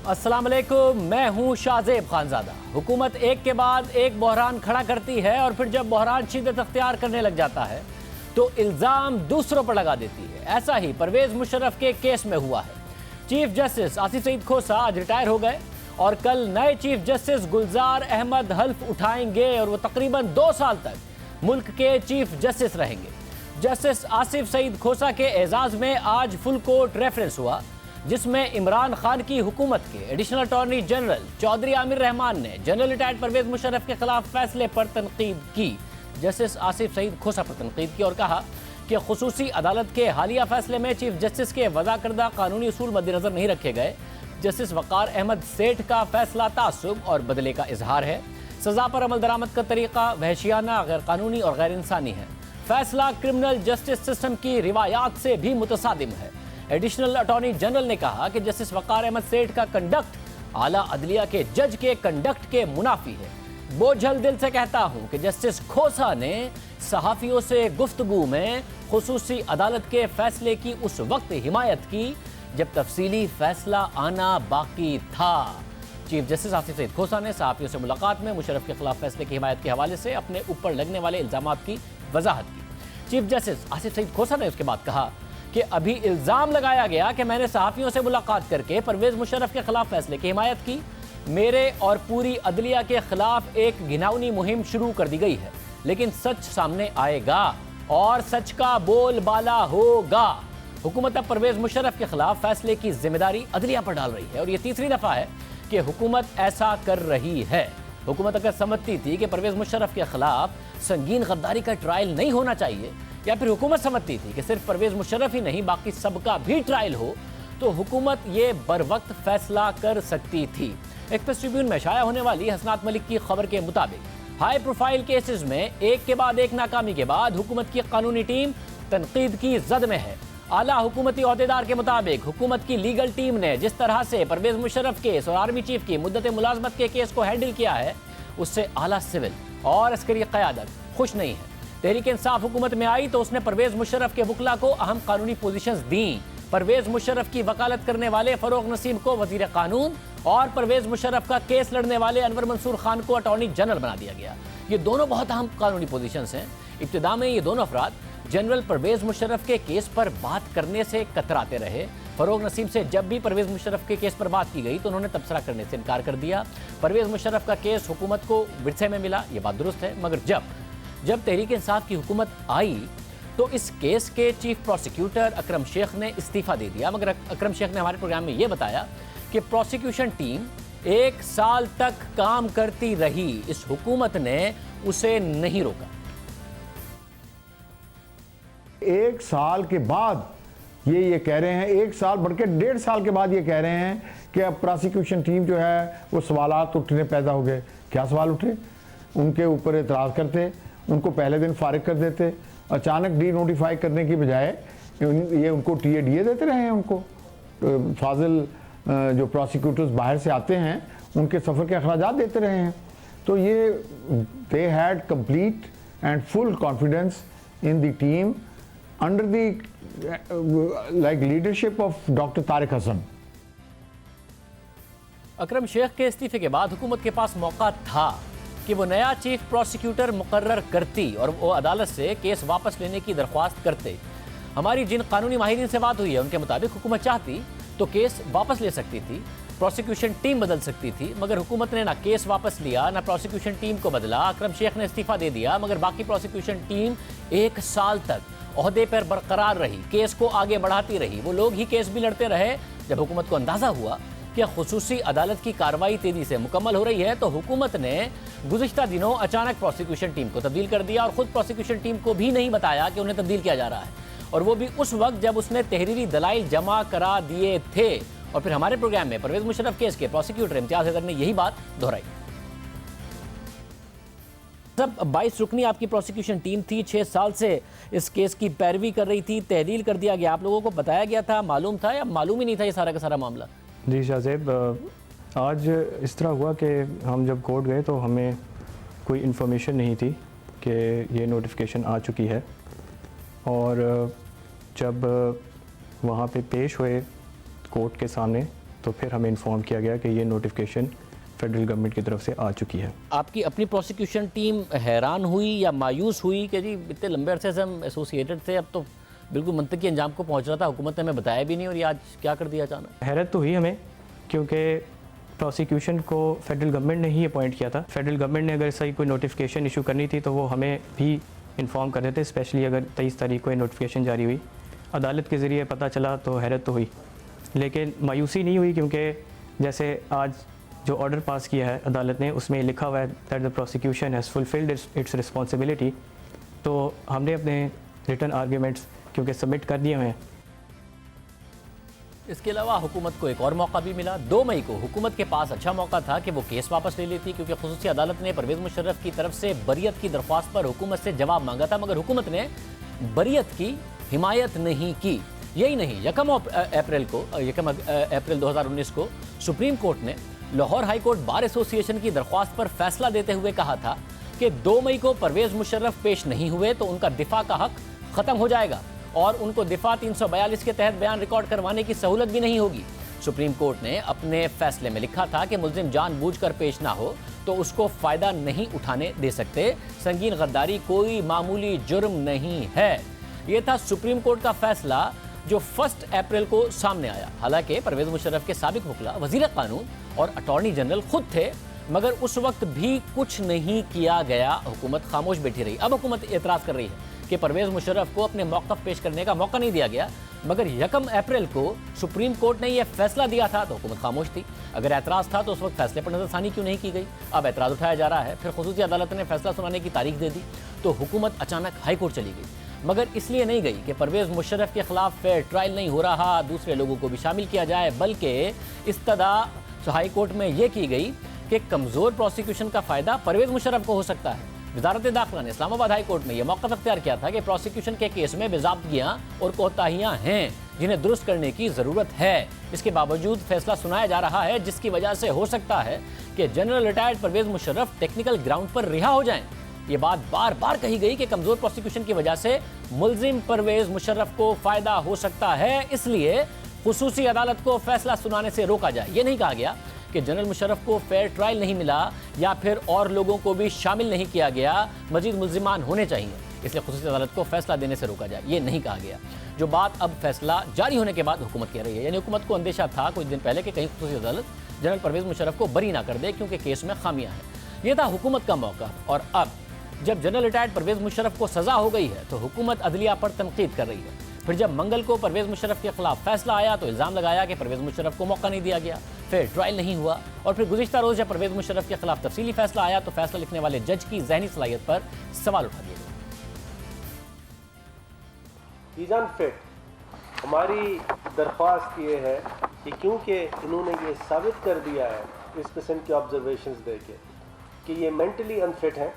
अस्सलाम वालेकुम, मैं हूं शाहजेब खानजादा। हुकूमत एक के बाद एक बहरान खड़ा करती है और फिर जब बहरान शिद्दत अख्तियार करने लग जाता है तो इल्ज़ाम दूसरों पर लगा देती है। ऐसा ही परवेज मुशर्रफ के केस में हुआ है। चीफ जस्टिस आसिफ सईद खोसा आज रिटायर हो गए और कल नए चीफ जस्टिस गुलजार अहमद हल्फ उठाएंगे और वो तकरीबन 2 साल तक मुल्क के चीफ जस्टिस रहेंगे। जस्टिस आसिफ सईद खोसा के एजाज में आज फुल कोर्ट रेफरेंस हुआ, जिसमें इमरान खान की हुकूमत के additional attorney general Chaudhry Aamir Rehman ने जनरल रिटायर्ड परवेज मुशर्रफ के खिलाफ फैसले पर तनकीद की। जस्टिस आसिफ सईद खोसा पर तनकीद की और कहा कि खुसूसी अदालत के हालिया फैसले में चीफ जस्टिस के वज़ा करदा कानूनी उसूल मद्देनजर नहीं रखे गए। जस्टिस वक़ार अहमद सेठ का फैसला तासुब और बदले का इजहार है। सजा पर अमल दरामद का तरीका वहशियाना, गैर कानूनी और गैर इंसानी है। फैसला क्रिमिनल जस्टिस सिस्टम की रिवायात से भी मुतसादिम है। एडिशनल अटॉर्नी जनरल ने कहा कि जस्टिस वक़ार अहमद सेठ का कंडक्ट आला अदलिया के जज के कंडक्ट के मुनाफी है। बोझल दिल से कहता हूं कि जस्टिस खोसा ने सहाफ़ियों से गुफ्तगू में खुसूसी अदालत के फैसले की उस वक्त हिमायत की जब तफसीली फैसला आना बाकी था। चीफ जस्टिस आसिफ सईद खोसा ने सहाफ़ियों से मुलाकात में मुशर्रफ के खिलाफ फैसले की हिमायत के हवाले से अपने ऊपर लगने वाले इल्ज़ामात की वजाहत की। चीफ जस्टिस आसिफ सईद खोसा ने उसके बाद कहा कि अभी इल्ज़ाम लगाया गया कि मैंने सहाफ़ियों से मुलाकात करके परवेज मुशर्रफ के खिलाफ फैसले की हिमायत की। मेरे और पूरी अदलिया के खिलाफ एक घिनौनी मुहिम शुरू कर दी गई है, लेकिन सच सामने आएगा और सच का बोलबाला होगा। हुकूमत अब परवेज मुशर्रफ के खिलाफ फैसले की जिम्मेदारी अदलिया पर डाल रही है और यह तीसरी दफ़ा है कि हुकूमत ऐसा कर रही है। हुकूमत अगर समझती थी कि परवेज मुशर्रफ के खिलाफ संगीन गद्दारी का ट्रायल नहीं होना चाहिए, या फिर हुकूमत समझती थी कि सिर्फ परवेज मुशर्रफ ही नहीं बाकी सबका भी ट्रायल हो, तो हुकूमत ये बर वक्त फैसला कर सकती थी। एक्सप्रेस ट्रिब्यून में शाया होने वाली हसनात मलिक की खबर के मुताबिक हाई प्रोफाइल केसेस में एक के बाद एक नाकामी के बाद हुकूमत की कानूनी टीम तनकीद की जद में है। आला हुकूमती ओहदेदार के मुताबिक हुकूमत की लीगल टीम ने जिस तरह से परवेज मुशर्रफ केस और आर्मी चीफ की मुद्दत मुलाजमत के केस को हैंडल किया है, उससे आला सिविल और अस्करी क़यादत खुश नहीं है। तहरीक इंसाफ हुकूमत में आई तो उसने परवेज मुशर्रफ के वकला को अहम कानूनी पोजीशंस दी। परवेज मुशर्रफ की वकालत करने वाले फरोग नसीम को वजीर कानून और परवेज मुशर्रफ का केस लड़ने वाले अनवर मंसूर खान को अटॉर्नी जनरल बना दिया गया। ये दोनों बहुत अहम कानूनी पोजीशंस हैं। इब्तिदा में ये दोनों अफराद जनरल परवेज मुशर्रफ के केस पर बात करने से कतराते रहे। फरोग नसीम से जब भी परवेज मुशर्रफ के केस पर बात की गई तो उन्होंने तबसरा करने से इनकार कर दिया। परवेज मुशर्रफ का केस हुकूमत को विरसे में मिला, ये बात दुरुस्त है, मगर जब तहरीक इंसाफ की हुकूमत आई तो इस केस के चीफ प्रोसिक्यूटर अकरम शेख ने इस्तीफ़ा दे दिया। मगर अकरम शेख ने हमारे प्रोग्राम में ये बताया कि प्रोसिक्यूशन टीम 1 साल तक काम करती रही, इस हुकूमत ने उसे नहीं रोका। 1 साल के बाद ये कह रहे हैं, 1 साल बढ़ के 1.5 साल के बाद ये कह रहे हैं कि अब प्रोसिक्यूशन टीम जो है वो सवालात उठने पैदा हो गए। क्या सवाल उठे? उनके ऊपर एतराज़ करते, उनको पहले दिन फारिग कर देते, अचानक डी नोटिफाई करने की बजाय ये उनको टीए देते रहे हैं। उनको फाजिल जो प्रोसिक्यूटर्स बाहर से आते हैं उनके सफ़र के अखराजात देते रहे हैं। तो ये they had complete and full confidence in the team under the like leadership of doctor Tariq Hasan. Akram Sheikh के इस्तीफे के बाद हुकूमत के पास मौका था कि वो नया चीफ प्रोसिक्यूटर मुकर्रर करती और वो अदालत से केस वापस लेने की दरख्वास्त करते। हमारी जिन कानूनी माहिरीन से बात हुई है उनके मुताबिक हुकूमत चाहती तो केस वापस ले सकती थी, प्रोसिक्यूशन टीम बदल सकती थी, मगर हुकूमत ने ना केस वापस लिया ना प्रोसिक्यूशन टीम को बदला। अकरम शेख ने इस्तीफा दे दिया, मगर बाकी प्रोसिक्यूशन टीम 1 साल तक ओहदे पर बरकरार रही, केस को आगे बढ़ाती रही। वो लोग ही केस भी लड़ते रहे। जब हुकूमत को अंदाज़ा हुआ कि खुसूसी अदालत की कार्रवाई तेजी से मुकम्मल हो रही है तो हुकूमत ने गुज़िश्ता दिनों अचानक प्रोसिक्यूशन टीम को तब्दील कर दिया और ख़ुद प्रोसिक्यूशन टीम को भी नहीं बताया कि उन्हें तब्दील किया जा रहा है, और वो भी उस वक्त जब उसने तहरीरी दलाइल जमा करा दिए थे। और फिर हमारे प्रोग्राम में परवेज मुशर्रफ केस के प्रोसिक्यूटर इम्तियाज़ हैदर ने यही बात दोहराई। सब 22 रुकनी आपकी प्रोसिक्यूशन टीम थी, 6 साल से इस केस की पैरवी कर रही थी, तहदील कर दिया गया, आप लोगों को बताया गया था, मालूम था या मालूम ही नहीं था ये सारा का सारा मामला? जी शाहजेब, आज इस तरह हुआ कि हम जब कोर्ट गए तो हमें कोई इन्फॉर्मेशन नहीं थी कि ये नोटिफिकेशन आ चुकी है, और जब वहाँ पे पेश हुए कोर्ट के सामने तो फिर हमें इन्फॉर्म किया गया कि ये नोटिफिकेशन फेडरल गवर्नमेंट की तरफ से आ चुकी है। आपकी अपनी प्रोसिक्यूशन टीम हैरान हुई या मायूस हुई कि जी इतने लंबे अरसे से हम एसोसिएटेड थे, अब तो बिल्कुल मंतकी अंजाम को पहुंच रहा था, हुकूमत ने हमें बताया भी नहीं और ये आज क्या कर दिया अचानक? हैरत तो हुई हमें, क्योंकि प्रोसिक्यूशन को फेडरल गवर्नमेंट ने ही अपॉइंट किया था। फेडरल गवर्नमेंट ने अगर सही कोई नोटिफिकेशन इशू करनी थी तो वो हमें भी इन्फॉर्म कर देते, स्पेशली अगर 23 तारीख को ये नोटिफिकेशन जारी हुई, अदालत के ज़रिए पता चला तो हैरत तो हुई। लेकिन मायूसी नहीं हुई, क्योंकि जैसे आज जो ऑर्डर पास किया है अदालत ने, उसमें लिखा हुआ है that the prosecution has fulfilled it's responsibility. तो हमने अपने रिटर्न आर्ग्यूमेंट्स क्योंकि सबमिट कर दिए हुए हैं। इसके अलावा हुकूमत को एक और मौका भी मिला। 2 मई को हुकूमत के पास अच्छा मौका था कि वो केस वापस ले लेती, क्योंकि खुसूसी अदालत ने परवेज़ मुशर्रफ की तरफ से बरियत की दरख्वास्त पर हुकूमत से जवाब मांगा था, मगर हुकूमत ने बरियत की हिमायत नहीं की। यही नहीं, 1 अप्रैल 2019 को सुप्रीम कोर्ट ने Lahore high court bar association की दरख्वास्त पर फैसला देते हुए कहा था कि 2 मई को परवेज़ मुशर्रफ पेश नहीं हुए तो उनका दिफा का हक ख़त्म हो जाएगा और उनको दिफा 342 के तहत बयान रिकॉर्ड करवाने की सहूलत भी नहीं होगी। सुप्रीम कोर्ट ने अपने फैसले में लिखा था कि मुल्जिम जानबूझकर पेश ना हो तो उसको फ़ायदा नहीं उठाने दे सकते। संगीन गद्दारी कोई मामूली जुर्म नहीं है। ये था सुप्रीम कोर्ट का फैसला जो 1 अप्रैल को सामने आया। हालांकि परवेज़ मुशर्रफ के साबिक वकील, वज़ीर कानून और अटॉर्नी जनरल खुद थे, मगर उस वक्त भी कुछ नहीं किया गया। हुकूमत खामोश बैठी रही। अब हुकूमत एतराज़ कर रही है कि परवेज़ मुशर्रफ को अपने मौक़िफ़ पेश करने का मौका नहीं दिया गया, मगर 1 अप्रैल को सुप्रीम कोर्ट ने यह फैसला दिया था तो हुकूमत खामोश थी। अगर एतराज़ था तो उस वक्त फैसले पर नज़रसानी क्यों नहीं की गई? अब एतराज़ उठाया जा रहा है। फिर खुसूसी अदालत ने फैसला सुनाने की तारीख दे दी तो हुकूमत अचानक हाई कोर्ट चली गई, मगर इसलिए नहीं गई कि परवेज़ मुशर्रफ के खिलाफ फेयर ट्रायल नहीं हो रहा, दूसरे लोगों को भी शामिल किया जाए, बल्कि इस्तदा हाई कोर्ट में यह की गई कि कमज़ोर प्रोसिक्यूशन का फ़ायदा परवेज़ मुशर्रफ को हो सकता है। वज़ारत दाखिला ने इस्लामाबाद हाई कोर्ट में यह मौक़िफ़ अख्तियार किया था कि प्रोसिक्यूशन के केस में बेज़ाब्तियाँ और कोताहियाँ हैं जिन्हें दुरुस्त करने की ज़रूरत है। इसके बावजूद फैसला सुनाया जा रहा है, जिसकी वजह से हो सकता है कि general retired Pervez Musharraf technical ground पर रिहा हो जाएं। ये बात बार बार कही गई कि कमज़ोर प्रोसिक्यूशन की वजह से मुल्जिम परवेज़ मुशर्रफ को फ़ायदा हो सकता है, इसलिए खुसूसी अदालत को फैसला सुनाने से रोका जाए। ये नहीं कहा गया कि जनरल मुशर्रफ को फेयर ट्रायल नहीं मिला या फिर और लोगों को भी शामिल नहीं किया गया, मजीद मुल्जिमान होने चाहिए, इसलिए खुसूसी अदालत को फैसला देने से रोका जाए। ये नहीं कहा गया, जो बात अब फैसला जारी होने के बाद हुकूमत कह रही है। यानी हुकूमत को अंदेशा था कुछ दिन पहले कि कहीं खुसूसी अदालत जनरल परवेज़ मुशर्रफ को बरी ना कर दे क्योंकि केस में खामियां हैं। यह था हुकूमत का मौका। और अब जब जनरल रिटायर्ड परवेज़ मुशर्रफ को सज़ा हो गई है तो हुकूमत अदलिया पर तनकीद कर रही है। फिर जब मंगल को परवेज़ मुशर्रफ के खिलाफ फैसला आया तो इल्ज़ाम लगाया कि परवेज़ मुशर्रफ को मौका नहीं दिया गया, फिर ट्रायल नहीं हुआ। और फिर गुज़िश्ता रोज़ जब परवेज़ मुशर्रफ के खिलाफ तफसीली फैसला आया तो फैसला लिखने वाले जज की ज़हनी सलाहियत पर सवाल उठा दिए गए। अनफिट हमारी दरख्वास्त ये है कि क्योंकि इन्होंने ये साबित कर दिया है इस किस्म के ऑब्जर्वेशंस देके कि ये मेंटली अनफिट हैं,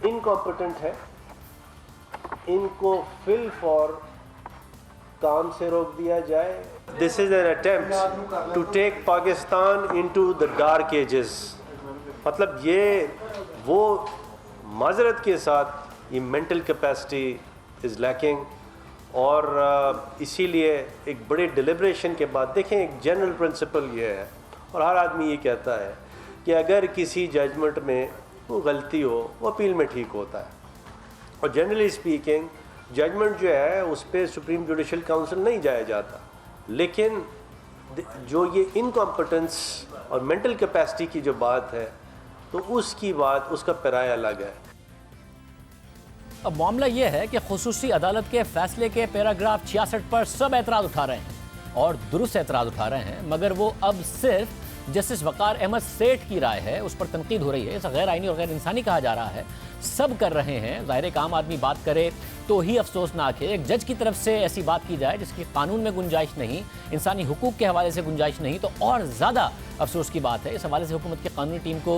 इनकॉम्पिटेंट है, इनको फिल फॉर काम से रोक दिया जाए। This is an attempt to take Pakistan into the dark ages. मतलब ये वो माजरत के साथ ये मेंटल कैपेसिटी इज़ लैकिंग और इसीलिए एक बड़े डिलिब्रेशन के बाद देखें, एक जनरल प्रिंसिपल ये है और हर आदमी ये कहता है कि अगर किसी जजमेंट में वो गलती हो वो अपील में ठीक होता है। और जनरली स्पीकिंग जजमेंट जो है उस पर सुप्रीम जुडिशल काउंसिल नहीं जाया जाता, लेकिन जो ये इनकॉम्पिटेंस और मेंटल कैपेसिटी की जो बात है तो उसकी बात, उसका पैराय अलग है। अब मामला यह है कि खुसूसी अदालत के फैसले के पैराग्राफ 66 पर सब एतराज़ उठा रहे हैं और दुरुस्त एतराज़ उठा रहे हैं, मगर वो अब सिर्फ जस्टिस वक़ार अहमद सेठ की राय है, उस पर तनकीद हो रही है। इसे गैर आइनी और गैर इंसानी कहा जा रहा है। सब कर रहे हैं। ज़ाहिर एक आम आदमी बात करे तो ही अफसोसनाक है। एक जज की तरफ से ऐसी बात की जाए जिसकी कानून में गुंजाइश नहीं, इंसानी हुकूक के हवाले से गुंजाइश नहीं, तो और ज़्यादा अफसोस की बात है। इस हवाले से हुकूमत की कानूनी टीम को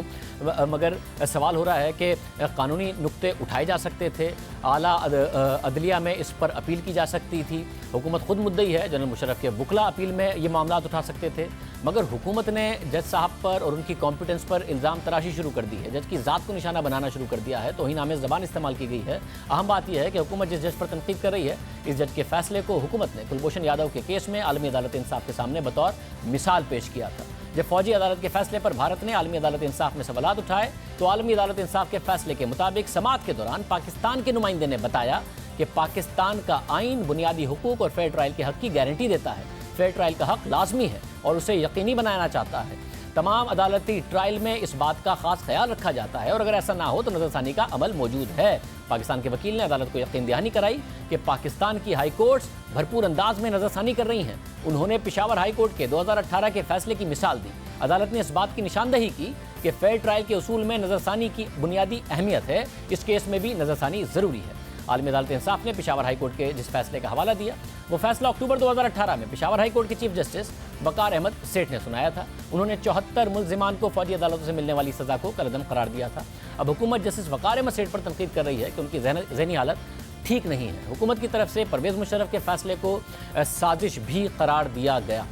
मगर सवाल हो रहा है कि कानूनी नुक्ते उठाए जा सकते थे, आला अदलिया में इस पर अपील की जा सकती थी। हुकूमत खुद मुद्दई है, जनरल मुशर्रफ के वकला अपील में ये मामला उठा सकते थे, मगर हुकूमत ने जज साहब पर और उनकी कॉम्पिटेंस पर इल्ज़ाम तराशी शुरू कर दी है। जज की ज़ात को निशाना बनाना शुरू कर दिया है, तौहीन आमेज़ ज़बान इस्तेमाल की गई है। अहम बात यह है कि हुकूमत हुकूमत जिस जज पर तनकीद कर रही है, इस जज के फैसले को हुकूमत ने कुलभूषण यादव के केस में आलमी अदालत इंसाफ के सामने बतौर मिसाल पेश किया था। जब फौजी अदालत के फैसले पर भारत ने आलमी अदालत इंसाफ में सवालात उठाए तो आलमी अदालत इंसाफ के फैसले के मुताबिक समाअत के दौरान पाकिस्तान के नुमाइंदे ने बताया कि पाकिस्तान का आइन बुनियादी हुकूक और फेयर ट्रायल के हक की गारंटी देता है। फेयर ट्रायल का हक लाजमी है और उसे यकीनी बनाना चाहता है। तमाम अदालती ट्रायल में इस बात का खास ख्याल रखा जाता है और अगर ऐसा ना हो तो नजरसानी का अमल मौजूद है। पाकिस्तान के वकील ने अदालत को यकीन दहानी कराई कि पाकिस्तान की हाई कोर्ट्स भरपूर अंदाज में नजरसानी कर रही हैं। उन्होंने पेशावर हाई कोर्ट के 2018 के फैसले की मिसाल दी। अदालत ने इस बात की निशानदही की कि फेयर ट्रायल के उसूल में नजरसानी की बुनियादी अहमियत है। इस केस में भी नजरसानी जरूरी है। आलमी अदालत इंसाफ ने पेशावर हाई कोर्ट के जिस फैसले का हवाला दिया वो फैसला अक्टूबर 2018 में पेशावर हाई कोर्ट के चीफ जस्टिस वकार अहमद सेठ ने सुनाया था। उन्होंने 74 मुल्जिमान को फौजी अदालतों से मिलने वाली सजा को कलअदम करार दिया था। अब हुकूमत जस्टिस वकार अहमद सेठ पर तनकीद कर रही है कि उनकी ज़हनी हालत ठीक नहीं है। हुकूमत की तरफ से परवेज़ मुशर्रफ के फैसले को साजिश भी करार दिया गया।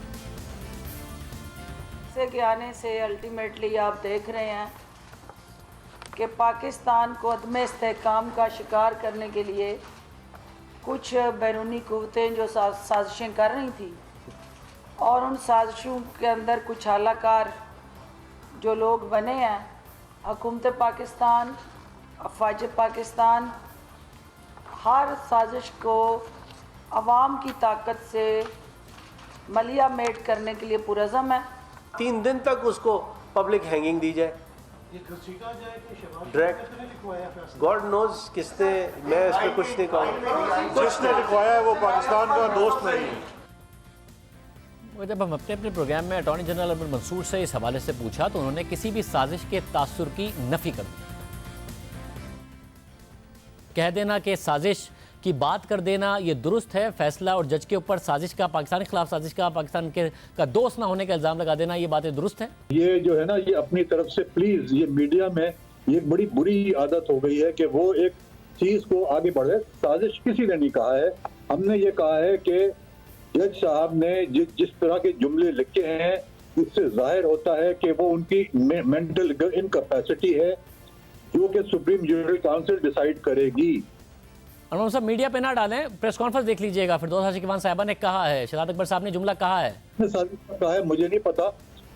के आने से अल्टीमेटली आप देख रहे हैं कि पाकिस्तान को अदम इस्तेहकाम का शिकार करने के लिए कुछ बैरूनी क़ुव्वतें जो साजिशें कर रही थी और उन साजिशों के अंदर कुछ आलाकार जो लोग बने हैं, हुकूमत पाकिस्तान, अफवाज पाकिस्तान, हर साजिश को अवाम की ताकत से मलिया मेट करने के लिए पुरज़म है। 3 दिन तक उसको पब्लिक हैंगिंग दी जाए, डायरेक्ट। गॉड नोज किसने, मैं इस पर कुछ नहीं कहूँगा। जिसने लिखवाया है वो पाकिस्तान का दोस्त नहीं है। जब हम अपने प्रोग्राम में अटॉर्नी जनरल अब्दुल मंसूर से इस हवाले से पूछा तो उन्होंने किसी भी साजिश के तासुर की नफी कर दी। कह देना कि साजिश की बात कर देना ये दुरुस्त है, फैसला और जज के ऊपर साजिश का, पाकिस्तान के खिलाफ साजिश का, पाकिस्तान के का दोस्त ना होने का इल्ज़ाम लगा देना, ये बातें दुरुस्त है। ये जो है ना, ये अपनी तरफ से प्लीज, ये मीडिया में ये एक बड़ी बुरी आदत हो गई है कि वो एक चीज को आगे बढ़े। साजिश किसी ने नहीं कहा है। हमने ये कहा है कि जज साहब ने जिस तरह के जुमले लिखे हैं इससे जाहिर होता है कि वो उनकी मेंटल इनकैपेसिटी है जो कि सुप्रीम जुडिशल काउंसिल डिसाइड करेगी। अनवर साहब मीडिया पे ना डालें, प्रेस कॉन्फ्रेंस देख लीजिएगा। फिर फिरदौस हाशिकीवान साहिबा ने कहा है, शहजाद अकबर साहब ने जुमला कहा है, कहा है मुझे नहीं पता,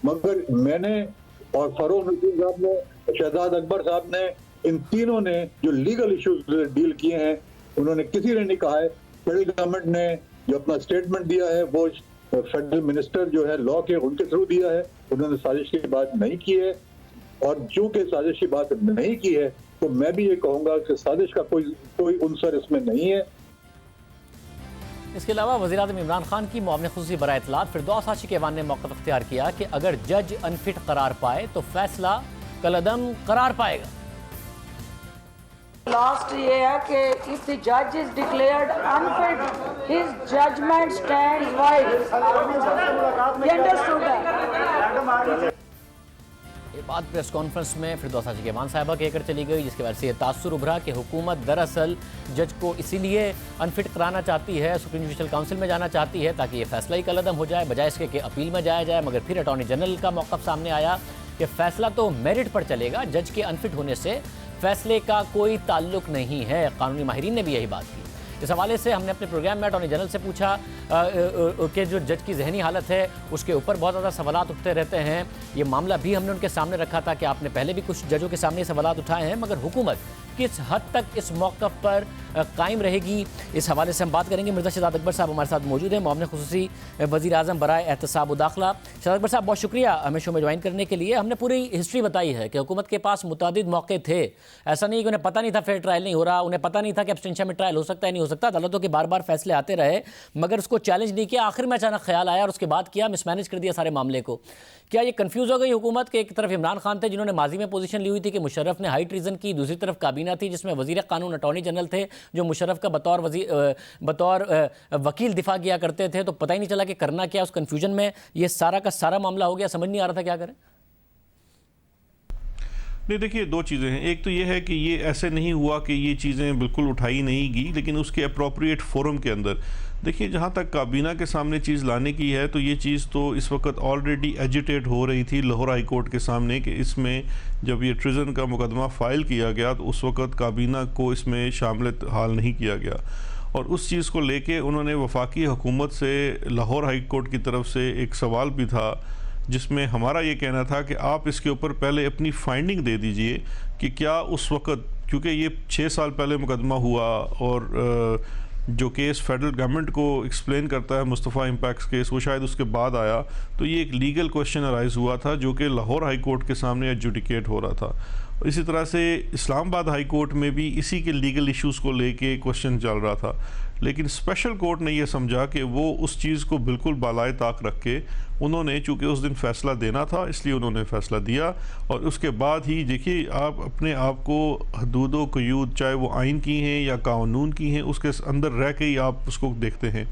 मगर मैंने और फरोग नसीम साहब ने, शहजाद अकबर साहब ने, इन तीनों ने जो लीगल इश्यूज डील किए हैं उन्होंने किसी ने नहीं कहा है। फेडरल गवर्नमेंट ने जो अपना स्टेटमेंट दिया है वो फेडरल मिनिस्टर जो है लॉ के उनके थ्रू दिया है। उन्होंने साजिश की बात नहीं की है और चूंकि साजिश की बात नहीं की है तो मैं भी ये कहूंगा कि साजिश का कोई उनसर इसमें नहीं है। इसके अलावा वज़ीर-ए-आज़म इमरान खान की मुआविन ख़ुसूसी बराए इत्तलात फिरदौस हाशिकीवान ने मौक़िफ़ इख्तियार किया कि अगर जज अनफिट करार पाए तो फैसला कलअदम करार पाएगा। लास्ट ये है कि इफ द जज is declared unfit his judgment stands void. ये अंडरस्टूड है। ये बात प्रेस कॉन्फ्रेंस में फिरदौस हाशिकीवान साहिबा कहकर चली गई, जिसके वजह से ये तासुर उभरा कि हुकूमत दरअसल जज को इसीलिए अनफिट कराना चाहती है, सुप्रीम जुडिशल काउंसिल में जाना चाहती है ताकि ये फैसला ही कलअदम हो जाए, बजाय इसके कि अपील में जाया जाए। मगर फिर अटॉर्नी जनरल का मौक़िफ़ सामने आया कि फैसला तो मेरिट पर चलेगा, जज के अनफिट होने से फैसले का कोई ताल्लुक नहीं है। कानूनी माहिरीन ने भी यही बात की। इस हवाले से हमने अपने प्रोग्राम में अटॉर्नी जनरल से पूछा कि जो जज की जहनी हालत है उसके ऊपर बहुत ज़्यादा सवालात उठते रहते हैं। ये मामला भी हमने उनके सामने रखा था कि आपने पहले भी कुछ जजों के सामने सवालात उठाए हैं, मगर हुकूमत किस हद तक इस मौक़िफ़ पर कायम रहेगी, इस हवाले से हम बात करेंगे। मिर्ज़ा शहजाद अकबर साहब हमारे साथ मौजूद हैं, मुआविन ख़ुसूसी वज़ीर-ए-आज़म बराए एहतसाब व दाखिला। शहजाद अकबर साहब बहुत शुक्रिया हमें शो में ज्वाइन करने के लिए। हमने पूरी हिस्ट्री बताई है कि हुकूमत के पास मुतादिद मौके थे, ऐसा नहीं कि उन्हें पता नहीं था फेयर ट्रायल नहीं हो रहा, उन्हें पता नहीं था कि एब्सटेंशन में ट्रायल हो सकता है नहीं हो सकता। अदालतों के बार बार फैसले आते रहे मगर उसको चैलेंज नहीं किया। आखिर में अचानक ख्याल आया और उसके बाद किया, मिसमैनेज कर दिया सारे मामले को। क्या ये कंफ्यूज हो गई हुकूमत के? एक तरफ इमरान खान थे जिन्होंने माजी में पोजीशन ली हुई थी कि मुशर्रफ ने हाई ट्रीजन की, दूसरी तरफ काबीना थी जिसमें वजीर कानून अटॉर्नी जनरल थे जो मुशर्रफ का बतौर वकील दिफा किया करते थे, तो पता ही नहीं चला कि करना क्या। उस कंफ्यूजन में ये सारा का सारा मामला हो गया, समझ नहीं आ रहा था क्या करें। नहीं, देखिए दो चीज़ें हैं। एक तो ये है कि ये ऐसे नहीं हुआ कि ये चीज़ें बिल्कुल उठाई नहीं गई, लेकिन उसके अप्रोप्रिएट फोरम के अंदर देखिए, जहाँ तक काबीना के सामने चीज़ लाने की है तो ये चीज़ तो इस वक्त ऑलरेडी एजिटेट हो रही थी लाहौर हाई कोर्ट के सामने कि इसमें जब ये ट्रिजन का मुकदमा फ़ाइल किया गया तो उस वक्त काबीना को इसमें शामिल हाल नहीं किया गया, और उस चीज़ को लेके उन्होंने वफाकी हुकूमत से लाहौर हाई कोर्ट की तरफ से एक सवाल भी था जिसमें हमारा ये कहना था कि आप इसके ऊपर पहले अपनी फाइंडिंग दे दीजिए कि क्या उस वक्त, क्योंकि ये 6 साल पहले मुकदमा हुआ और जो केस फेडरल गवर्नमेंट को एक्सप्लेन करता है मुस्तफ़ा इम्पैक्ट्स केस, वो शायद उसके बाद आया, तो ये एक लीगल क्वेश्चन अराइज़ हुआ था जो कि लाहौर हाई कोर्ट के सामने एडजुडिकेट हो रहा था। इसी तरह से इस्लामाबाद हाई कोर्ट में भी इसी के लीगल इश्यूज़ को लेके क्वेश्चन चल रहा था, लेकिन स्पेशल कोर्ट ने यह समझा कि वो उस चीज़ को बिल्कुल बालाए ताक रख के उन्होंने, चूँकि उस दिन फ़ैसला देना था इसलिए उन्होंने फ़ैसला दिया, और उसके बाद ही देखिए आप अपने आप को हदूद व क़यूद, चाहे वो आइन की हैं या कानून की हैं, उसके अंदर रह के ही आप उसको देखते हैं।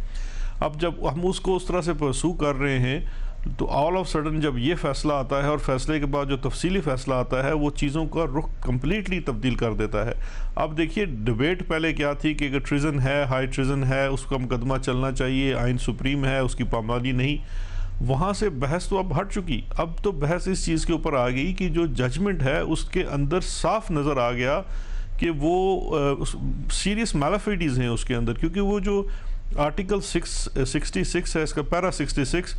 अब जब हम उसको उस तरह से परसू कर रहे हैं तो ऑल ऑफ सडन जब ये फ़ैसला आता है और फैसले के बाद जो तफसीली फ़ैसला आता है वो चीज़ों का रुख कम्प्लीटली तब्दील कर देता है। अब देखिए, डिबेट पहले क्या थी कि अगर ट्रिजन है, हाई ट्रिजन है, उसका मुकदमा चलना चाहिए, आइन सुप्रीम है, उसकी पाबंदी नहीं, वहाँ से बहस तो अब हट चुकी। अब तो बहस इस चीज़ के ऊपर आ गई कि जो जजमेंट है उसके अंदर साफ नज़र आ गया कि वो सीरियस मैलाफिडीज़ हैं उसके अंदर, क्योंकि वो जो आर्टिकल 66 है, इसका पैरा 66,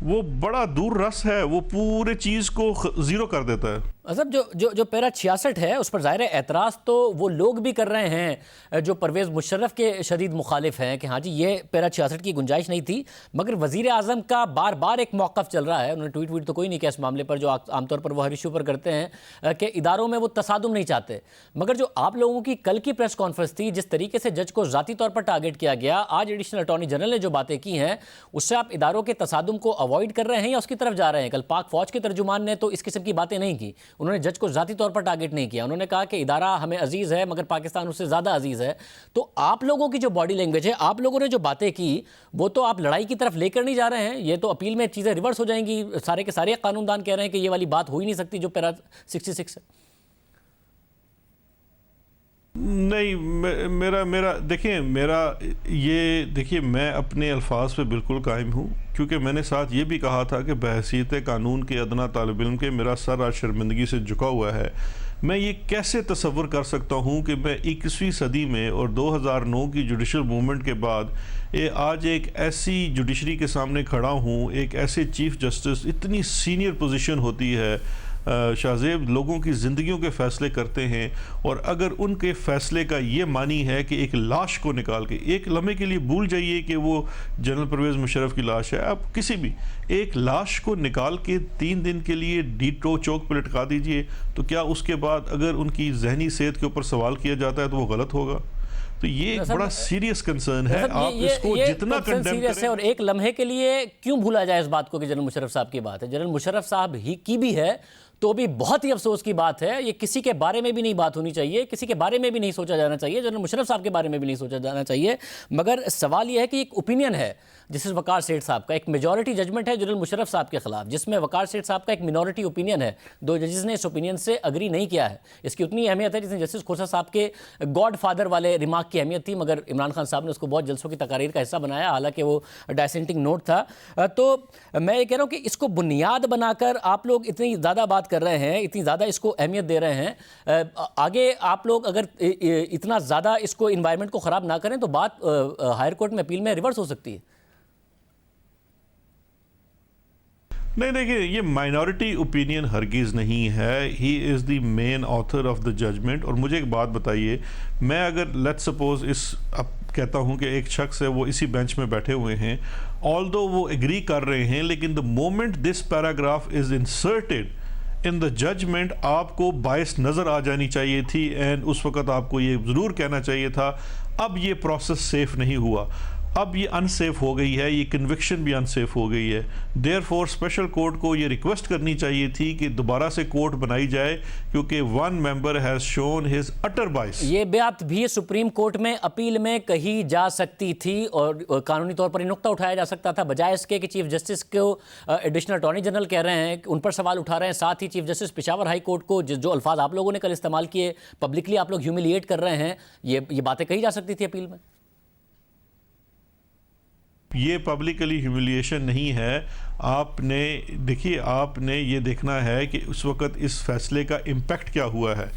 वो बड़ा दूर रस है, वो पूरे चीज़ को ज़ीरो कर देता है। मतलब जो पैरा 66 है उस पर ज़ाहिर है एतराज़ तो वो लोग भी कर रहे हैं जो परवेज़ मुशर्रफ के शदीद मुखालिफ हैं कि हाँ जी ये पैरा 66 की गुंजाइश नहीं थी, मगर वज़ीर आज़म का बार बार एक मौक़िफ़ चल रहा है, उन्होंने ट्वीट तो कोई नहीं किया इस मामले पर, जो आमतौर पर वो हर इशू पर करते हैं कि इदारों में वो तसादुम नहीं चाहते। मगर जो आप लोगों की कल की प्रेस कॉन्फ्रेंस थी, जिस तरीके से जज को ज़ाती तौर पर टारगेट किया गया, आज एडिशनल अटॉर्नी जनरल ने जो बातें की हैं उससे आप इदारों के तसादुम को अवॉइड कर रहे हैं या उसकी तरफ जा रहे हैं? कल पाक फ़ौज के तर्जुमान ने तो इस किस्म की बातें नहीं की, उन्होंने जज को ज़ाती तौर पर टारगेट नहीं किया, उन्होंने कहा कि इदारा हमें अजीज़ है मगर पाकिस्तान उससे ज़्यादा अजीज़ है। तो आप लोगों की जो बॉडी लैंग्वेज है, आप लोगों ने जो बातें की, वो तो आप लड़ाई की तरफ लेकर नहीं जा रहे हैं, ये तो अपील में चीज़ें रिवर्स हो जाएंगी। सारे के सारे कानूनदान कह रहे हैं कि ये वाली बात हो ही नहीं सकती जो पैरा 66 है। नहीं, मेरा देखिए मैं अपने अल्फाज पे बिल्कुल कायम हूँ, क्योंकि मैंने साथ ये भी कहा था कि बहसीत कानून के अदना तालिब इल्म के मेरा सर आज शर्मिंदगी से झुका हुआ है। मैं ये कैसे तसव्वुर कर सकता हूँ कि मैं 21वीं सदी में और 2009 की जुडिशल मूवमेंट के बाद आज एक ऐसी जुडिशरी के सामने खड़ा हूँ, एक ऐसे चीफ जस्टिस, इतनी सीनियर पोजीशन होती है, शाहजेब लोगों की ज़िंदगियों के फ़ैसले करते हैं, और अगर उनके फ़ैसले का ये मानी है कि एक लाश को निकाल के, एक लम्हे के लिए भूल जाइए कि वो जनरल परवेज़ मुशर्रफ की लाश है, आप किसी भी एक लाश को निकाल के 3 दिन के लिए डीटो चौक पर लटका दीजिए, तो क्या उसके बाद अगर उनकी जहनी सेहत के ऊपर सवाल किया जाता है तो वो गलत होगा? तो ये एक बड़ा सीरियस कंसर्न है। आप इसको जितना कंडेम करें, और एक लम्हे के लिए क्यों भूला जाए इस बात को कि जनरल मुशर्रफ साहब की बात है, जनरल मुशर्रफ साहब ही की भी है तो भी बहुत ही अफसोस की बात है। ये किसी के बारे में भी नहीं बात होनी चाहिए, किसी के बारे में भी नहीं सोचा जाना चाहिए, जनरल मुशर्रफ साहब के बारे में भी नहीं सोचा जाना चाहिए। मगर सवाल यह है कि एक ओपिनियन है जिसमें वकार सेठ साहब का, एक मेजॉरिटी जजमेंट है जनरल मुशर्रफ साहब के खिलाफ, जिसमें वकार सेठ साहब का एक मिनॉरिटी ओपिनियन है। 2 जजेस ने इस ओपिनियन से अग्री नहीं किया है। इसकी उतनी अहमियत है जिसमें जस्टिस खोसा साहब के गॉड फादर वाले रिमार्क की अहमियत थी, मगर इमरान खान साहब ने उसको बहुत जलसों की तकारीर का हिस्सा बनाया, हालांकि वो डायसेंटिंग नोट था। तो मैं ये कह रहा हूँ कि इसको बुनियाद बनाकर आप लोग इतनी ज़्यादा बात कर रहे हैं, इतनी ज़्यादा इसको अहमियत दे रहे हैं। आगे आप लोग अगर इतना ज़्यादा इसको इन्वायरमेंट को ख़राब ना करें तो बात हायर कोर्ट में अपील में रिवर्स हो सकती है। नहीं, देखिए ये माइनॉरिटी ओपिनियन हरगिज़ नहीं है, he is the main author of the judgment. और मुझे एक बात बताइए, मैं अगर लेट्स सपोज अब कहता हूँ कि एक शख्स है वो इसी बेंच में बैठे हुए हैं, ऑल्दो वो एग्री कर रहे हैं, लेकिन the moment this paragraph is inserted in the judgment आपको बायस नज़र आ जानी चाहिए थी, एंड उस वक़्त आपको ये ज़रूर कहना चाहिए था अब ये प्रोसेस सेफ़ नहीं हुआ, अब ये अनसेफ हो गई है, ये कन्विक्शन भी अनसेफ हो गई है। देयरफॉर स्पेशल कोर्ट को ये रिक्वेस्ट करनी चाहिए थी कि दोबारा से कोर्ट बनाई जाए, क्योंकि 1 मेंबर हैज़ शोन हिज अटर बायस। ये बात भी सुप्रीम कोर्ट में अपील में कही जा सकती थी और कानूनी तौर पर नुक्ता उठाया जा सकता था, बजाय इसके कि चीफ जस्टिस को एडिशनल अटॉर्नी जनरल कह रहे हैं, उन पर सवाल उठा रहे हैं। साथ ही chief justice Peshawar high court को जो अल्फाज आप लोगों ने कल इस्तेमाल किए, पब्लिकली आप लोग ह्यूमिलिएट कर रहे हैं, ये बातें कही जा सकती थी अपील में। ये पब्लिकली ह्यूमिलिएशन नहीं है। आपने देखिए, आपने ये देखना है कि उस वक़्त इस फैसले का इम्पैक्ट क्या हुआ है।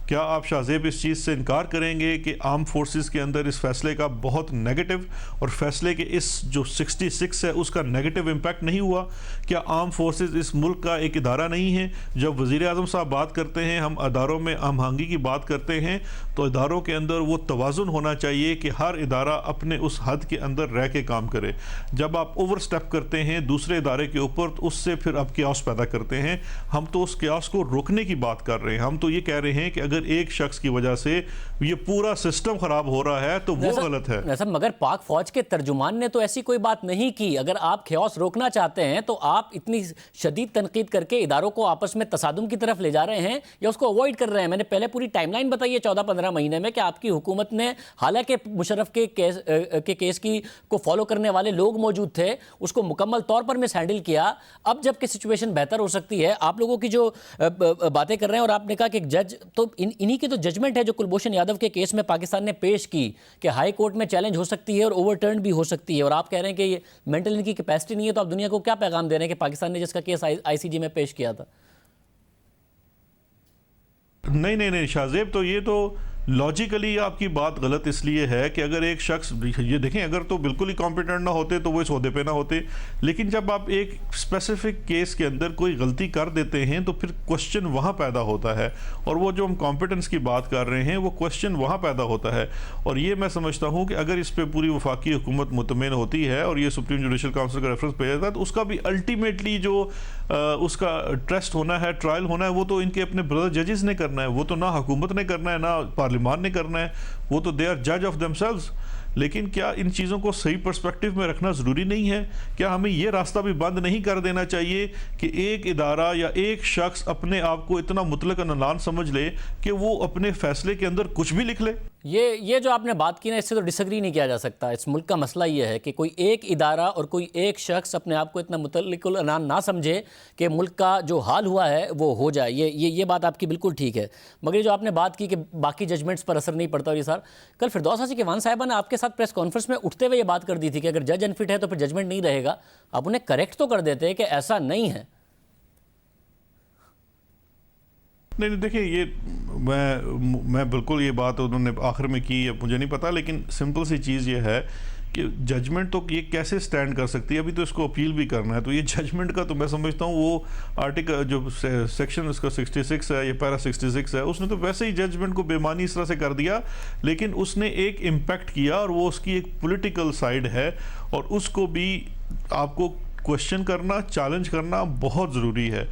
क्या आप शाहजेब इस चीज़ से इनकार करेंगे कि आर्म फोर्सेस के अंदर इस फैसले का बहुत नेगेटिव और फैसले के इस जो 66 है उसका नेगेटिव इम्पैक्ट नहीं हुआ? क्या आर्म फोर्सेस इस मुल्क का एक इदारा नहीं है? जब वज़ीर आज़म साहब बात करते हैं, हम अदारों में हम आहंगी की बात करते हैं, तो इदारों के अंदर वो तवाज़ुन होना चाहिए कि हर इदारा अपने उस हद के अंदर रह के काम करे। जब आप ओवर स्टेप करते हैं दूसरे इदारे के ऊपर, तो उससे फिर आप क्यास पैदा करते हैं। हम तो उस क्यास को रोकने की बात कर रहे हैं। हम तो ये कह रहे हैं कि अगर एक शख्स की वजह से ये पूरा सिस्टम खराब हो रहा है तो वो गलत है। सर, मगर पाक फौज के तर्जुमान ने तो ऐसी कोई बात नहीं की। अगर आप ख्यास रोकना चाहते हैं तो आप इतनी शदीद तनकीद करके इदारों को आपस में तसादुम की तरफ ले जा रहे हैं या उसको अवॉइड कर रहे हैं? मैंने पहले पूरी टाइमलाइन बताई है 14-15 महीने में कि आपकी हुकूमत ने, हालांकि मुशर्रफ के केस की को फॉलो करने वाले लोग मौजूद थे, उसको मुकम्मल तौर पर मिस हैंडल किया। अब जबकि सिचुएशन बेहतर हो सकती है, आप लोगों की जो बातें कर रहे हैं, और आपने कहा कि एक जज तो इन्हीं की तो जजमेंट है जो कुलभूषण यादव के केस में पाकिस्तान ने पेश की कि हाई कोर्ट में चैलेंज हो सकती है और ओवरटर्न भी हो सकती है, और आप कह रहे हैं कि ये मेंटल इनकी कैपेसिटी नहीं है। तो आप दुनिया को क्या पैगाम दे रहे हैं कि पाकिस्तान ने जिसका केस आईसीजे में पेश किया था? नहीं शाहजेब, तो ये तो लॉजिकली आपकी बात गलत इसलिए है कि अगर एक शख्स, ये देखें, अगर तो बिल्कुल ही कॉम्पिटेंट ना होते तो वो इस ओहदे पे ना होते, लेकिन जब आप एक स्पेसिफिक केस के अंदर कोई गलती कर देते हैं तो फिर क्वेश्चन वहाँ पैदा होता है, और वो जो हम कॉम्पिटेंस की बात कर रहे हैं वो क्वेश्चन वहाँ पैदा होता है। और ये मैं समझता हूँ कि अगर इस पर पूरी वफाकी हुकूमत मुतमईन होती है और ये सुप्रीम जुडिशल काउंसिल का रेफरेंस भेजा जाता है, तो उसका भी अल्टीमेटली जो उसका टेस्ट होना है, ट्रायल होना है, वो तो इनके अपने ब्रदर जजेस ने करना है। वो तो ना हुकूमत ने करना है ना पार्लियामान ने करना है, वो तो दे आर जज ऑफ देमसेल्व्स। लेकिन क्या इन चीज़ों को सही पर्सपेक्टिव में रखना ज़रूरी नहीं है? क्या हमें ये रास्ता भी बंद नहीं कर देना चाहिए कि एक इदारा या एक शख्स अपने आप को इतना मुतलक अनलान समझ ले कि वो अपने फैसले के अंदर कुछ भी लिख ले? ये जो आपने बात की ना, इससे तो डिसएग्री नहीं किया जा सकता। इस मुल्क का मसला ये है कि कोई एक इदारा और कोई एक शख्स अपने आप को इतना मुतल्लिकुल अनान ना समझे कि मुल्क का जो हाल हुआ है वो हो जाए। ये बात आपकी बिल्कुल ठीक है। मगर ये जो आपने बात की कि बाकी जजमेंट्स पर असर नहीं पड़ता, और ये सर कल फिरदौस हाशी के वान साहिबा ने आपके साथ प्रेस कॉन्फ्रेंस में उठते हुए ये बात कर दी थी कि अगर जज अनफिट है तो फिर जजमेंट नहीं रहेगा। आप उन्हें करेक्ट तो कर देते कि ऐसा नहीं है। नहीं देखिए, ये मैं बिल्कुल, ये बात उन्होंने आखिर में की है मुझे नहीं पता, लेकिन सिंपल सी चीज़ ये है कि जजमेंट तो ये कैसे स्टैंड कर सकती है? अभी तो इसको अपील भी करना है, तो ये जजमेंट का तो मैं समझता हूँ वो आर्टिकल जो सेक्शन इसका 66 है या पैरा 66 है, उसने तो वैसे ही जजमेंट को बेमानी इस तरह से कर दिया, लेकिन उसने एक इम्पैक्ट किया और वो उसकी एक पॉलिटिकल साइड है, और उसको भी आपको क्वेश्चन करना, चैलेंज करना बहुत ज़रूरी है।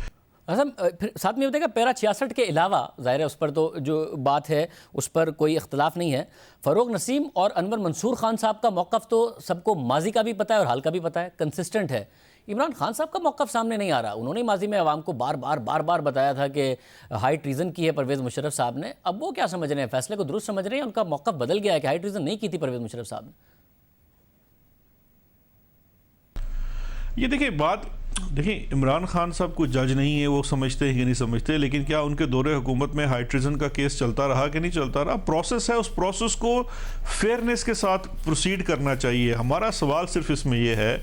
फिर साथ में बताएगा पैरा 66 के अलावा, ज़ाहिर है उस पर तो जो बात है उस पर कोई इख्तलाफ नहीं है। फ़ारूक नसीम और अनवर मंसूर खान साहब का मौक़िफ़ तो सबको माजी का भी पता है और हाल का भी पता है, कंसिस्टेंट है। इमरान खान साहब का मौक़िफ़ सामने नहीं आ रहा। उन्होंने माजी में आवाम को बार बार बताया था कि हाई ट्रीज़न की है परवेज़ मुशर्रफ साहब ने। अब वो क्या समझ रहे हैं? फैसले को दुरुस्त समझ रहे हैं? उनका मौक़िफ़ बदल गया है कि हाई ट्रीज़न नहीं की थी परवेज़ मुशर्रफ साहब ने? ये देखिए इमरान खान साहब कोई जज नहीं है, वो समझते हैं कि नहीं समझते, लेकिन क्या उनके दौरे हुकूमत में हाई ट्रीजन का केस चलता रहा कि नहीं चलता रहा? प्रोसेस है, उस प्रोसेस को फेयरनेस के साथ प्रोसीड करना चाहिए। हमारा सवाल सिर्फ इसमें यह है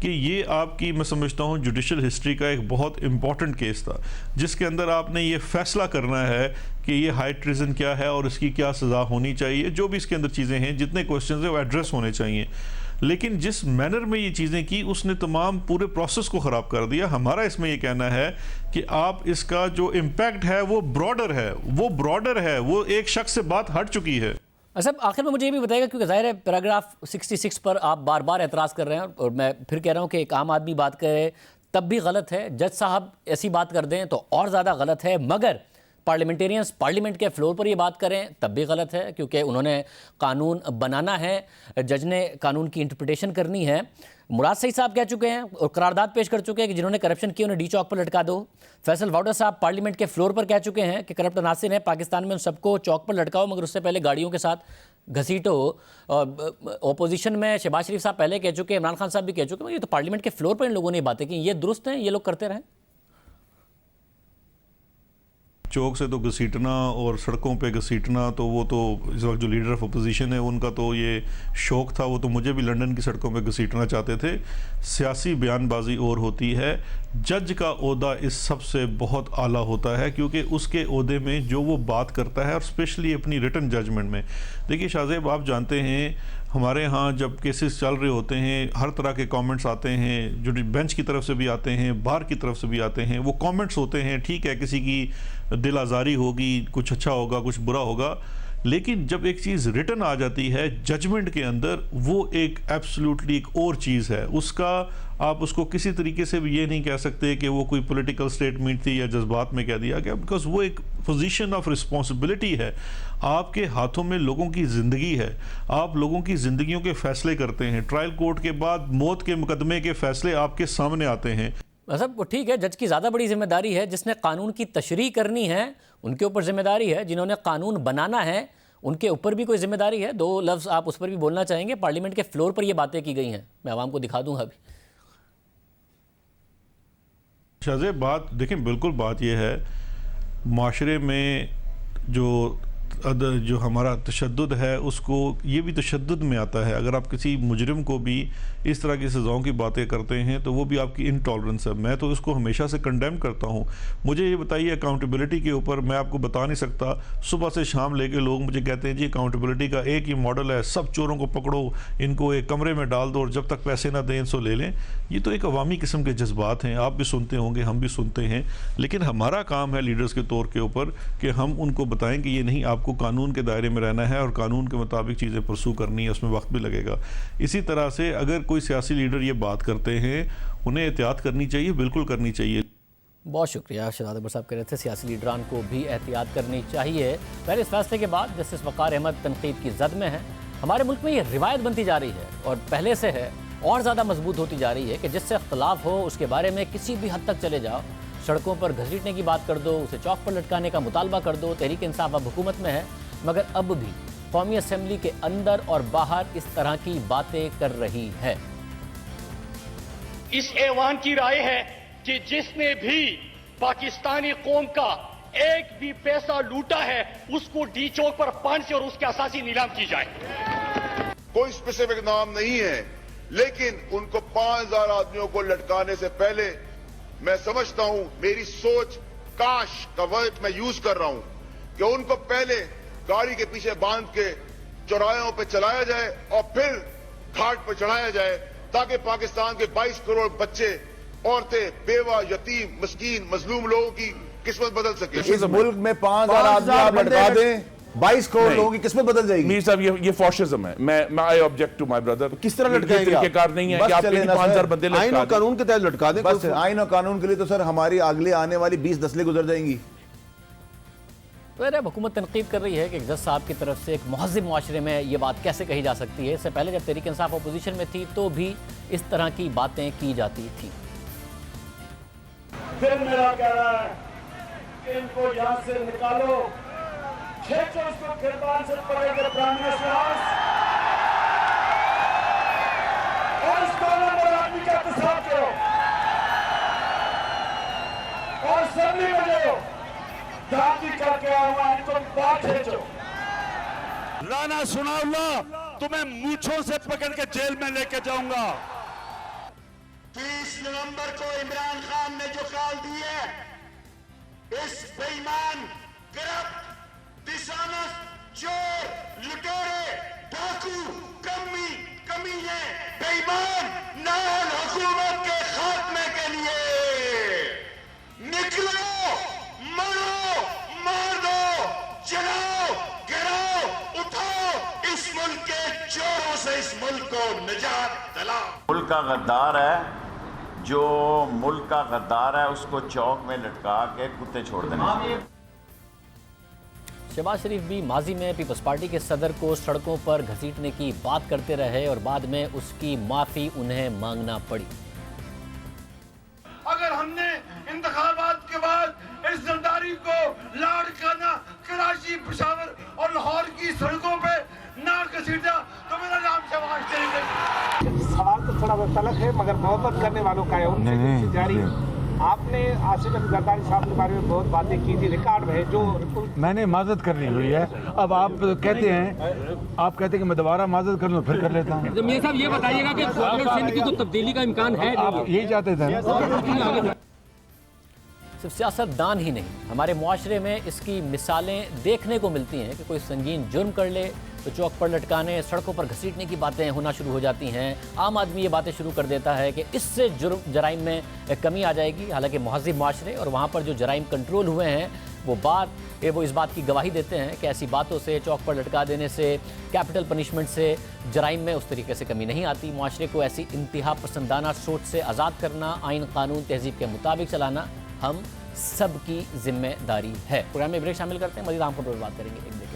कि ये आपकी, मैं समझता हूँ, जुडिशल हिस्ट्री का एक बहुत इंपॉर्टेंट केस था जिसके अंदर आपने ये फैसला करना है कि ये हाई ट्रीजन क्या है और इसकी क्या सज़ा होनी चाहिए। जो भी इसके अंदर चीज़ें हैं, जितने क्वेश्चन हैं वो एड्रेस होने चाहिए, लेकिन जिस मैनर में ये चीज़ें की उसने तमाम पूरे प्रोसेस को ख़राब कर दिया। हमारा इसमें ये कहना है कि आप इसका जो इम्पैक्ट है वो ब्रॉडर है, वो एक शख्स से बात हट चुकी है। अच्छा, आखिर में मुझे ये भी बताएगा, क्योंकि ज़ाहिर है पैराग्राफ 66 पर आप बार बार एतराज़ कर रहे हैं और मैं फिर कह रहा हूँ कि एक आम आदमी बात करे तब भी गलत है, जज साहब ऐसी बात कर दें तो और ज़्यादा गलत है, मगर पार्लियामेंटेरियंस पार्लियामेंट के फ्लोर पर ये बात करें तब भी गलत है, क्योंकि उन्होंने कानून बनाना है, जज ने कानून की इंटरप्रिटेशन करनी है। मुराद सईद साहब कह चुके हैं और करारदाद पेश कर चुके हैं कि जिन्होंने करप्शन किया उन्हें डी चौक पर लटका दो। फैसल वाउडर साहब पार्लियामेंट के फ्लोर पर कह चुके हैं कि करप्ट अनासिर हैं पाकिस्तान में, उन सबको चौक पर लटकाओ, मगर उससे पहले गाड़ियों के साथ घसीटो। ओपोजिशन में शहबाज शरीफ साहब पहले कह चुके, इमरान खान साहब भी कह चुके, ये तो पार्लियामेंट के फ्लोर पर इन लोगों ने बातें की। ये दुरुस्त हैं? ये लोग करते रहें? चौक से तो घसीटना और सड़कों पे घसीटना, तो वो तो इस वक्त जो लीडर ऑफ अपोजिशन है उनका तो ये शौक़ था, वो तो मुझे भी लंदन की सड़कों पे घसीटना चाहते थे। सियासी बयानबाजी और होती है, जज का ओहदा इस सबसे बहुत आला होता है, क्योंकि उसके ओहदे में जो वो बात करता है और स्पेशली अपनी रिटन जजमेंट में। देखिए शाहजेब, आप जानते हैं हमारे यहाँ जब केसेस चल रहे होते हैं हर तरह के कमेंट्स आते हैं, जो बेंच की तरफ से भी आते हैं, बार की तरफ से भी आते हैं। वो कमेंट्स होते हैं, ठीक है, किसी की दिल आज़ारी होगी, कुछ अच्छा होगा, कुछ बुरा होगा, लेकिन जब एक चीज़ रिटन आ जाती है जजमेंट के अंदर, वो एक एब्सोल्युटली एक और चीज़ है। उसका आप उसको किसी तरीके से भी ये नहीं कह सकते कि वो कोई पॉलिटिकल स्टेटमेंट थी या जज्बात में कह दिया गया, बिकॉज वो एक पोजीशन ऑफ रिस्पॉन्सिबिलिटी है। आपके हाथों में लोगों की ज़िंदगी है, आप लोगों की ज़िंदगियों के फैसले करते हैं। ट्रायल कोर्ट के बाद मौत के मुकदमे के फैसले आपके सामने आते हैं। मतलब ठीक है, जज की ज़्यादा बड़ी जिम्मेदारी है, जिसने कानून की तशरीह करनी है उनके ऊपर जिम्मेदारी है, जिन्होंने कानून बनाना है उनके ऊपर भी कोई जिम्मेदारी है। दो लफ्ज़ आप उस पर भी बोलना चाहेंगे? पार्लियामेंट के फ्लोर पर ये बातें की गई हैं, मैं आवाम को दिखा दूंगा अभी। शाहजेब, बात देखें, बिल्कुल बात यह है, माशरे में जो हमारा तशद्दुद है उसको, ये भी तशद्दुद में आता है। अगर आप किसी मुजरिम को भी इस तरह की सज़ाओं की बातें करते हैं तो वो भी आपकी इनटॉलरेंस है। मैं तो इसको हमेशा से कंडेम करता हूँ। मुझे ये बताइए, अकाउंटेबिलिटी के ऊपर मैं आपको बता नहीं सकता, सुबह से शाम लेके लोग मुझे कहते हैं जी अकाउंटेबिलिटी का एक ही मॉडल है, सब चोरों को पकड़ो, इनको एक कमरे में डाल दो और जब तक पैसे ना दें इनसे ले लें। ये तो एक अवामी किस्म के जज्बात हैं, आप भी सुनते होंगे, हम भी सुनते हैं, लेकिन हमारा काम है लीडर्स के तौर के ऊपर कि हम उनको बताएं कि ये नहीं, आपको कानून के दायरे में रहना है और कानून के मुताबिक चीज़ें परसू करनी है, उसमें वक्त भी लगेगा। इसी तरह से अगर कोई सियासी लीडर ये बात करते हैं, उन्हें एहतियात करनी चाहिए, बिल्कुल करनी चाहिए। बहुत शुक्रिया। शहजाद अकबर साहब कह रहे थे सियासी लीडरान को भी एहतियात करनी चाहिए। पहले इस फैसले के बाद जस्टिस वक़ार अहमद तनकीद की जद में है। हमारे मुल्क में ये रिवायत बनती जा रही है और पहले से है और ज़्यादा मजबूत होती जा रही है कि जिससे इख्तलाफ हो उसके बारे में किसी भी हद तक चले जाओ, सड़कों पर घसीटने की बात कर दो, उसे चौक पर लटकाने का मुतालबा कर दो। तहरीक इंसाफ अब हुकूमत में है, मगर अब भी कौमी असम्बली के अंदर और बाहर इस तरह की बातें कर रही है। इस ऐवान की राय है कि जिसने भी पाकिस्तानी कौम का एक भी पैसा लूटा है उसको डी चौक पर फांसी और उसके असासी नीलाम की जाए। कोई स्पेसिफिक नाम नहीं है, लेकिन उनको 5000 आदमियों को लटकाने से पहले मैं समझता हूं, मेरी सोच काश का वर्ड मैं यूज कर रहा हूं, कि उनको पहले गाड़ी के पीछे बांध के चौराहों पे चलाया जाए और फिर घाट पर चढ़ाया जाए, ताकि पाकिस्तान के 22 करोड़ बच्चे, औरतें, बेवा, यतीम, मस्कीन, मजलूम लोगों की किस्मत बदल सके। इस मुल्क में 5000 आदमी आप लटका दें, 22 करोड़ लोगों की किस्मत बदल जाएगी। मीर साहब, ये फॉशिज्म है। मैं I object to my brother. किस तरह लटकाएंगे आप? कार नहीं है कि आप 5000 बंदे लटका दें। आईन और कानून के तहत लटका दें। बस आईन और कानून के लिए तो सर हमारी अगले आने वाली 20 नस्लें गुजर जाएंगी। तो हुकूमत तनकीद कर रही है कि जज साहब की तरफ से एक महज़िब मुआशरे में ये बात कैसे कही जा सकती है। इससे पहले जब तहरीक इंसाफ अपोजिशन में थी तो भी इस तरह की बातें की जाती थी। फिर मेरा कहना है कि इनको यहां से निकालो, खींचो इसको गिरबान से पकड़कर प्राइम मिनिस्टर हाउस और इस 2 नंबर आदमी का एहतसाब करो और असेंबली में जाओ, दादी करके आऊंगा, इनको बाहर खींचो। राना सुनाउल्लाह तुम्हें मूंछों से पकड़ के जेल में लेके जाऊंगा। 30 नवंबर को इमरान खान ने जो कॉल दी है, इस बेईमान, करप्ट, डिसऑनेस्ट, चोर, लुटेरे, डाकू, कमीने, बेईमान नाल हुकूमत के खात्मे के लिए निकलो, मरो, मार दो, जलाओ, गिराओ, उठाओ, इस मुल्क के चोरों से इस मुल्क को निजात दिलाओ। मुल्क का गद्दार है, जो मुल्क का गद्दार है उसको चौक में लटका के कुत्ते छोड़ देने। शहबाज शरीफ भी माजी में पीपल्स पार्टी के सदर को सड़कों पर घसीटने की बात करते रहे और बाद में उसकी माफी उन्हें मांगना पड़ी। अगर हमने इंतखाबात के बाद इस जरदारी को लाड़काना, कराची, पेशावर और लाहौर की सड़कों पे ना घसीटा तो मेरा नाम शहबाज शरीफ है। सवाल तो थोड़ा बहुत तलख है, मगर मोहब्बत करने वालों का है, उनसे जारी। आपने आपने आसिफ अली जरदारी साहब के बारे में बहुत बातें की थी, रिकॉर्ड है जो मैंने माजत करनी हुई है। अब आप कहते हैं कि मैं दोबारा माजत कर लूँ, फिर कर लेता हूँ। तो मेयर साहब ये बताइएगा कि सिंध की कोई तब्दीली का इम्कान है? आप यही चाहते थे? सिर्फ सियासतदान ही नहीं, हमारे मुआशरे में इसकी मिसालें देखने को मिलती हैं कि कोई संगीन जुर्म कर ले तो चौक पर लटकाने, सड़कों पर घसीटने की बातें होना शुरू हो जाती हैं। आम आदमी ये बातें शुरू कर देता है कि इससे जराइम में कमी आ जाएगी। हालांकि महज़िब मुआशरे और वहाँ पर जो जराइम कंट्रोल हुए हैं वो इस बात की गवाही देते हैं कि ऐसी बातों से, चौक पर लटका देने से, कैपिटल पनिशमेंट से जराइम में उस तरीके से कमी नहीं आती। मुआशरे को ऐसी इंतहा पसंदाना सोच से आज़ाद करना, आइन कानून तहजीब के मुताबिक चलाना हम सबकी जिम्मेदारी है। प्रोग्राम में ब्रेक शामिल करते हैं, मज़ीद आम खबरों पर बात करेंगे। एक ब्रेक।